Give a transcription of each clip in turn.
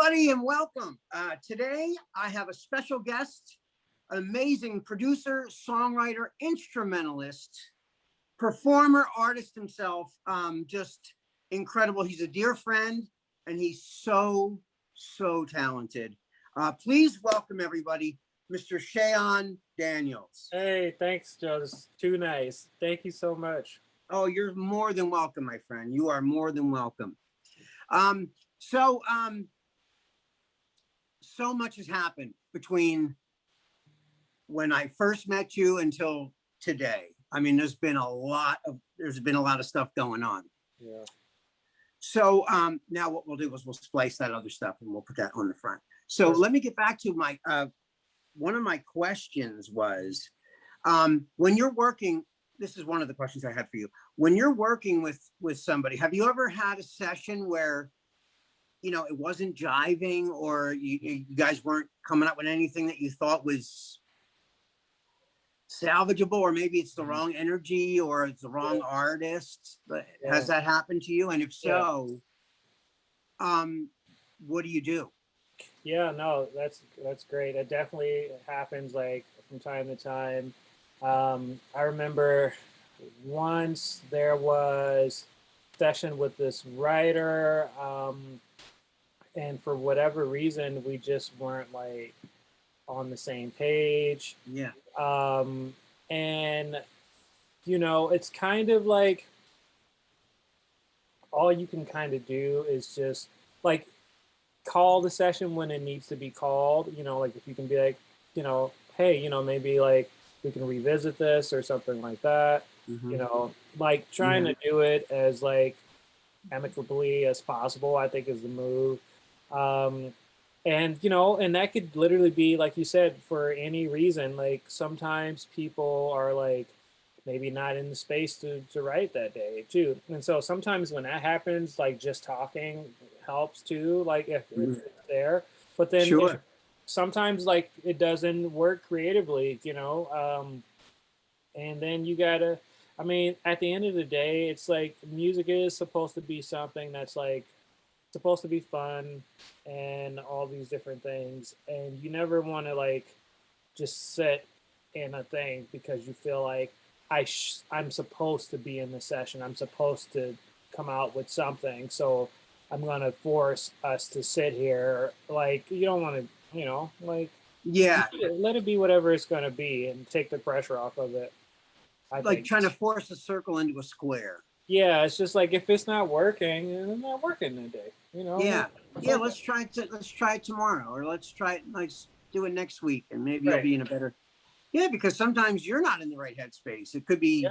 everybody, and welcome. Today, I have a special guest, an amazing producer, songwriter, instrumentalist, performer, artist himself. Just incredible. He's a dear friend, and he's so talented. Please welcome everybody, Mr. Shayon Daniels. Hey, thanks, Joe. This is too nice. Thank you so much. Oh, you're more than welcome, my friend. You are more than welcome. So much has happened between when I first met you until today. I mean, there's been a lot of stuff going on. Yeah. So now what we'll do is we'll splice that other stuff and we'll put that on the front. So let me get back to my one of my questions was when you're working. This is one of the questions I had for you. When you're working with somebody, have you ever had a session where it wasn't jiving, or you guys weren't coming up with anything that you thought was salvageable, or maybe it's the wrong energy or it's the wrong artist? Has that happened to you? And if so, what do you do? Yeah, no, that's great. It definitely happens like from time to time. I remember once there was a session with this writer, and for whatever reason, we just weren't like on the same page. Yeah. And it's kind of like all you can kind of do is just like call the session when it needs to be called. Like if you can be like, hey, maybe like we can revisit this or something like that. Mm-hmm. Like trying to do it as like amicably as possible, I think is the move. And that could literally be, like you said, for any reason. Like sometimes people are like maybe not in the space to write that day too. And so sometimes when that happens, like just talking helps too, like if it's there. But then sometimes like it doesn't work creatively, and then you gotta, I mean, at the end of the day, it's like music is supposed to be something that's like supposed to be fun and all these different things, and you never want to like just sit in a thing because you feel like I'm supposed to be in the session, I'm supposed to come out with something, so I'm gonna force us to sit here. Like you don't want to, like let it be whatever it's gonna be and take the pressure off of it. I think trying to force a circle into a square. Yeah, it's just like if it's not working, it's not working today. Yeah. Like, Let's try it tomorrow, or let's do it next week, and maybe you'll be in a better. Yeah, because sometimes you're not in the right headspace. It could be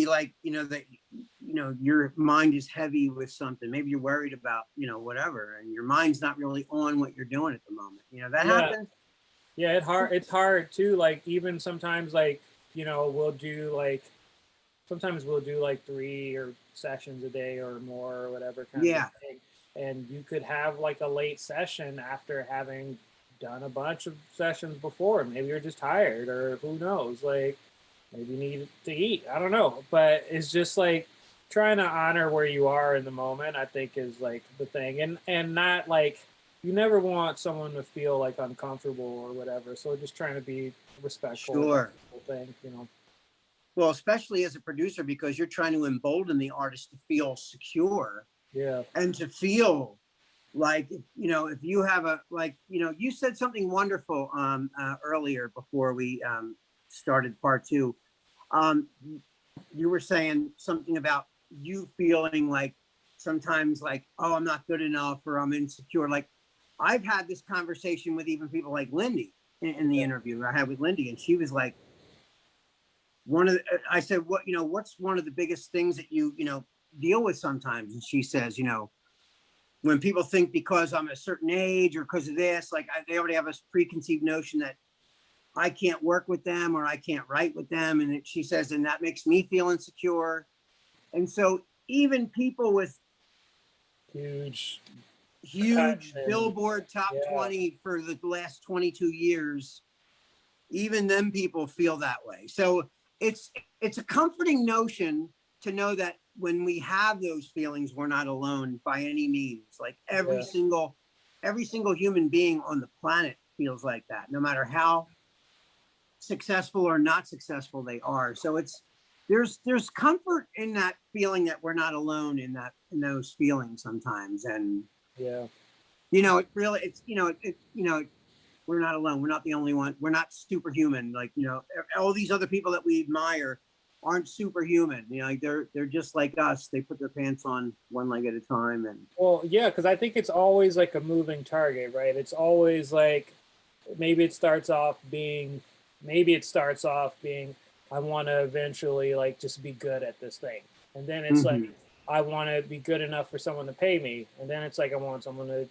like that your mind is heavy with something. Maybe you're worried about whatever, and your mind's not really on what you're doing at the moment. That happens. Yeah, it's hard too. Like even sometimes, like sometimes we'll do like 3 or sessions a day or more or whatever kind of thing. And you could have like a late session after having done a bunch of sessions before. Maybe you're just tired, or who knows, like maybe you need to eat. I don't know. But it's just like trying to honor where you are in the moment, I think, is like the thing. And not like, you never want someone to feel like uncomfortable or whatever. So just trying to be respectful. Sure. Thing, Well, especially as a producer, because you're trying to embolden the artist to feel secure. Yeah. And to feel like, if you have you said something wonderful earlier before we started part 2. You were saying something about you feeling like sometimes like, oh, I'm not good enough, or I'm insecure. Like I've had this conversation with even people like Lindy in the interview I had with Lindy, and she was like, I said, what's one of the biggest things that you deal with sometimes? And she says, when people think because I'm a certain age or because of this, like they already have a preconceived notion that I can't work with them or I can't write with them. And she says, and that makes me feel insecure. And so even people with huge Billboard top 20 for the last 22 years, even them people feel that way. So it's a comforting notion to know that when we have those feelings, we're not alone by any means. Like every single every single human being on the planet feels like that, no matter how successful or not successful they are. So there's comfort in that feeling that we're not alone in those feelings sometimes. And Yeah. it really, it's we're not alone. We're not the only one. We're not superhuman. Like, all these other people that we admire aren't superhuman. Like they're just like us. They put their pants on one leg at a time. And Well, yeah, because I think it's always like a moving target, right? It's always like maybe it starts off being I want to eventually like just be good at this thing, and then it's like Mhm. I want to be good enough for someone to pay me, and then it's like I want someone to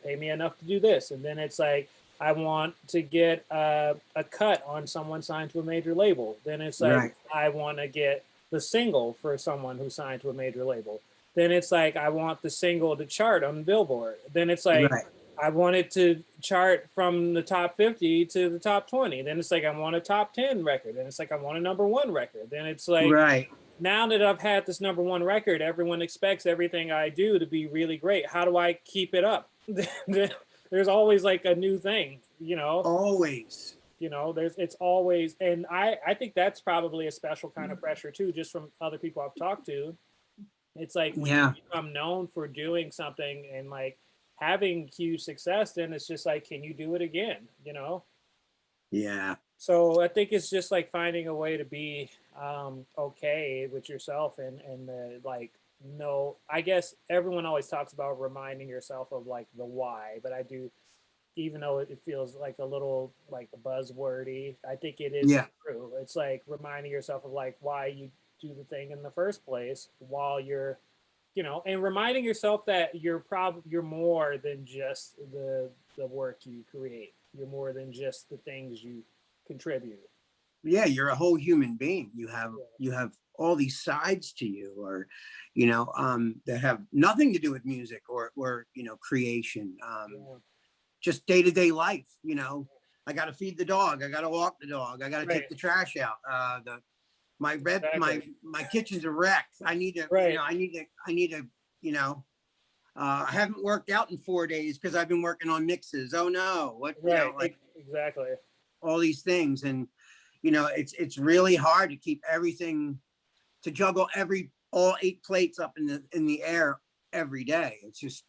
pay me enough to do this, and then it's like I want to get a cut on someone signed to a major label. Then it's like Right. I want to get the single for someone who signed to a major label. Then it's like I want the single to chart on Billboard. Then it's like Right. I want it to chart from the top 50 to the top 20. Then it's like I want a top 10 record. Then it's like I want a number one record. Then it's like Right. now that I've had this number one record, everyone expects everything I do to be really great. How do I keep it up? There's always like a new thing, Always. it's always, and I think that's probably a special kind of pressure too, just from other people I've talked to. It's like when you Yeah. become known for doing something and like having huge success, then it's just like, can you do it again? Yeah. So I think it's just like finding a way to be okay with yourself and like no, I guess everyone always talks about reminding yourself of like the why, but I do, even though it feels like a little like buzzwordy, I think it is Yeah. true. It's like reminding yourself of like why you do the thing in the first place while you're, and reminding yourself that you're more than just the work you create. You're more than just the things you contribute. Yeah. You're a whole human being. You have Yeah. you have all these sides to you, or that have nothing to do with music or creation. Yeah. Just day-to-day life. I got to feed the dog. I got to walk the dog. I got to take Right. the trash out. The my bed Exactly. my kitchen's a wreck. I need to Right. you know I haven't worked out in 4 days because I've been working on mixes. Oh no, what Right. like Exactly. all these things. And it's really hard to keep everything, to juggle all 8 plates up in the air every day. It's just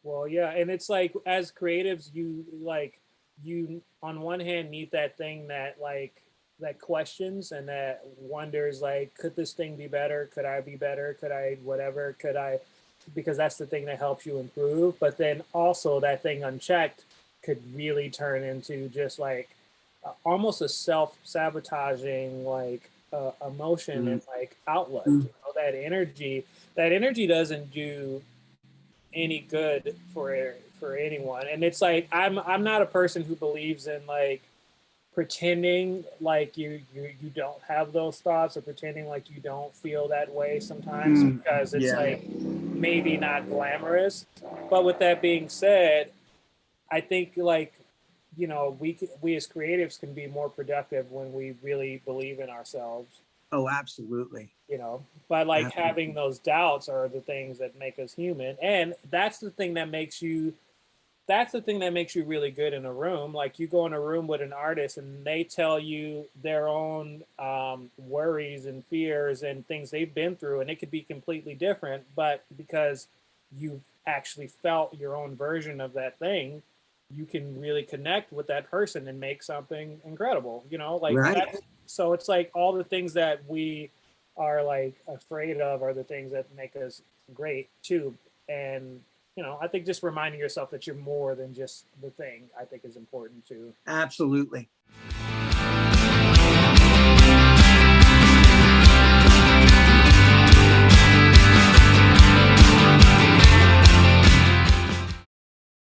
Well, yeah, and it's like as creatives, you on one hand need that thing that like that questions and that wonders like, could this thing be better? Could I be better? Could I whatever? Could I? Because that's the thing that helps you improve. But then also that thing unchecked could really turn into just like almost a self-sabotaging like emotion and like outlet. mm, That energy doesn't do any good for anyone. And it's like I'm not a person who believes in like pretending like you don't have those thoughts or pretending like you don't feel that way sometimes because it's yeah. like maybe not glamorous. But with that being said, I think like we as creatives can be more productive when we really believe in ourselves. Oh, absolutely. But like Absolutely. having those doubts are the things that make us human, and that's the thing that makes you really good in a room. Like you go in a room with an artist and they tell you their own worries and fears and things they've been through, and it could be completely different, but because you've actually felt your own version of that thing, you can really connect with that person and make something incredible, like Right. that. So it's like all the things that we are like afraid of are the things that make us great too. And I think just reminding yourself that you're more than just the thing, I think is important too. Absolutely.